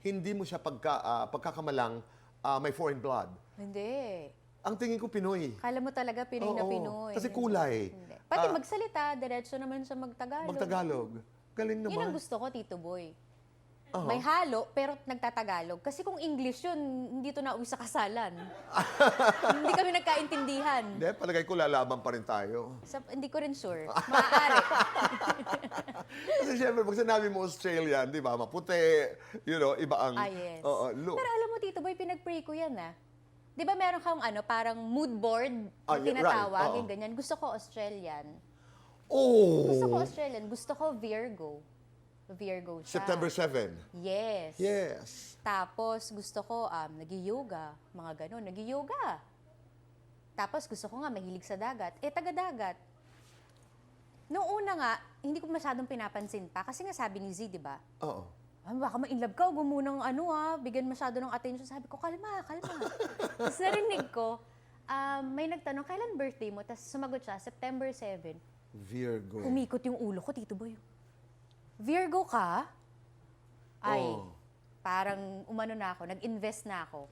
hindi mo siya pagkakamalang may foreign blood. Hindi. Ang tingin ko Pinoy. Kala mo talaga Pinoy na Oo, Pinoy. kasi kulay. Hindi. Pati magsalita, diretso naman siya magtagalog. Magtagalog. Galing naman. Yun ang gusto ko, Tito Boy. Aha. May halo, pero nagtatagalog. Kasi kung English yun, hindi to nauwi sa kasalan. Hindi kami nagkaintindihan. Hindi, palagay ko lalaban pa rin tayo. Hindi ko rin sure. Maaari. Kasi syempre, pag sinabi mo Australian, di ba, maputi, iba ang... Yes. Oo, look. Pero alam mo, Tito Boy, pinag-pray ko yan, ah. Di ba meron kang parang mood board na Yeah, tinatawag, right. yung ganyan. Gusto ko Australian. Oh! Gusto ko Australian. Gusto ko Virgo. Virgo siya. September 7. Yes. Yes. Tapos gusto ko nagi-yoga, mga ganun, nagi-yoga. Tapos gusto ko nga mahilig sa dagat. Taga-dagat. Noong una nga, hindi ko masyadong pinapansin pa kasi nga sabi ni Z, di ba? Oo. Baka ma-inlove ka, huwag mo munang bigyan masyado ng attention. Sabi ko, kalma. Tapos narinig ko, may nagtanong, kailan birthday mo? Tapos sumagot siya, September 7. Virgo. Umikot yung ulo ko, Tito Boy. Virgo ka? Ay, Oh. parang umano na ako, nag-invest na ako.